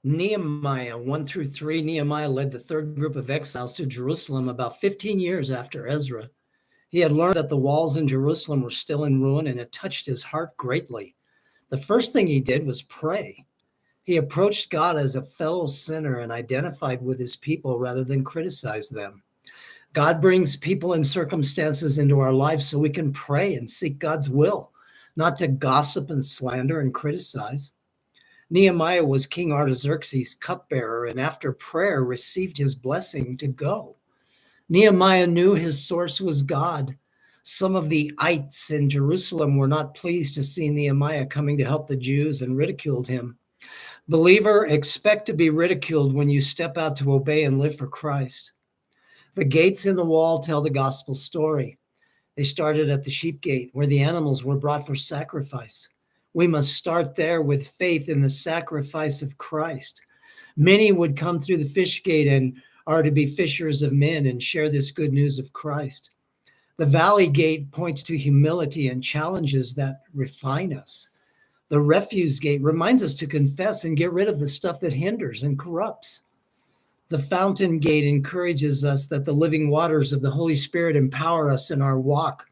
Nehemiah 1 through 3, Nehemiah led the third group of exiles to Jerusalem about 15 years after Ezra. He had learned that the walls in Jerusalem were still in ruin, and it touched his heart greatly. The first thing he did was pray. He approached God as a fellow sinner and identified with his people rather than criticize them. God brings people and circumstances into our lives so we can pray and seek God's will, not to gossip and slander and criticize. Nehemiah was King Artaxerxes' cupbearer, and after prayer received his blessing to go. Nehemiah knew his source was God. Some of the ites in Jerusalem were not pleased to see Nehemiah coming to help the Jews and ridiculed him. Believer, expect to be ridiculed when you step out to obey and live for Christ. The gates in the wall tell the gospel story. They started at the sheep gate, where the animals were brought for sacrifice. We must start there with faith in the sacrifice of Christ. Many would come through the fish gate and are to be fishers of men and share this good news of Christ. The valley gate points to humility and challenges that refine us. The refuse gate reminds us to confess and get rid of the stuff that hinders and corrupts. The fountain gate encourages us that the living waters of the Holy Spirit empower us in our walk.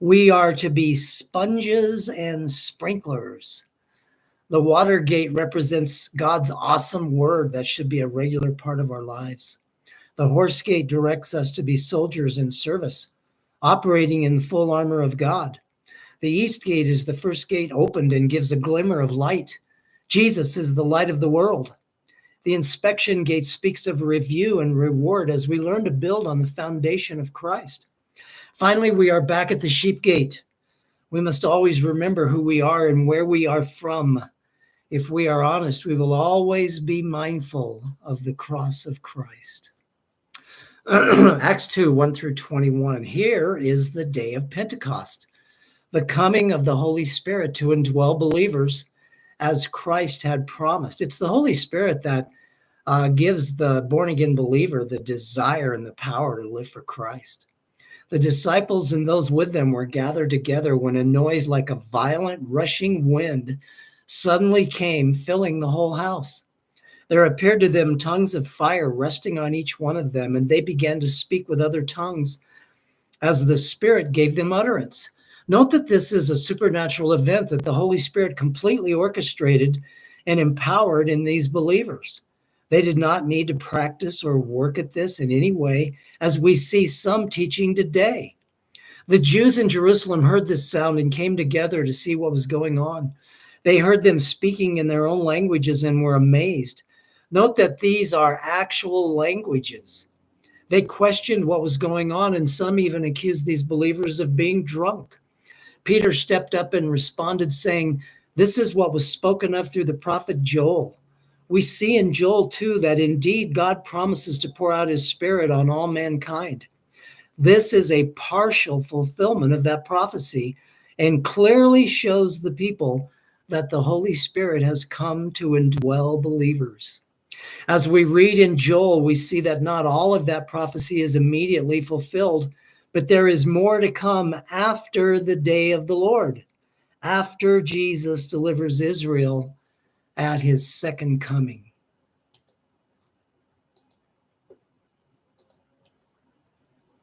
We are to be sponges and sprinklers. The water gate represents God's awesome word that should be a regular part of our lives. The horse gate directs us to be soldiers in service, operating in the full armor of God. The east gate is the first gate opened and gives a glimmer of light. Jesus is the light of the world. The inspection gate speaks of review and reward as we learn to build on the foundation of Christ. Finally, we are back at the sheep gate. We must always remember who we are and where we are from. If we are honest, we will always be mindful of the cross of Christ. Acts 2, 1 through 21. Here is the day of Pentecost, the coming of the Holy Spirit to indwell believers as Christ had promised. It's the Holy Spirit that gives the born-again believer the desire and the power to live for Christ. The disciples and those with them were gathered together when a noise like a violent rushing wind suddenly came, filling the whole house. There appeared to them tongues of fire resting on each one of them, and they began to speak with other tongues as the Spirit gave them utterance. Note that this is a supernatural event that the Holy Spirit completely orchestrated and empowered in these believers. They did not need to practice or work at this in any way, as we see some teaching today. The Jews in Jerusalem heard this sound and came together to see what was going on. They heard them speaking in their own languages and were amazed. Note that these are actual languages. They questioned what was going on, and some even accused these believers of being drunk. Peter stepped up and responded, saying, "This is what was spoken of through the prophet Joel. We see in Joel 2 that indeed God promises to pour out his Spirit on all mankind. This is a partial fulfillment of that prophecy and clearly shows the people that the Holy Spirit has come to indwell believers." As we read in Joel, we see that not all of that prophecy is immediately fulfilled, but there is more to come after the day of the Lord, after Jesus delivers Israel at his second coming.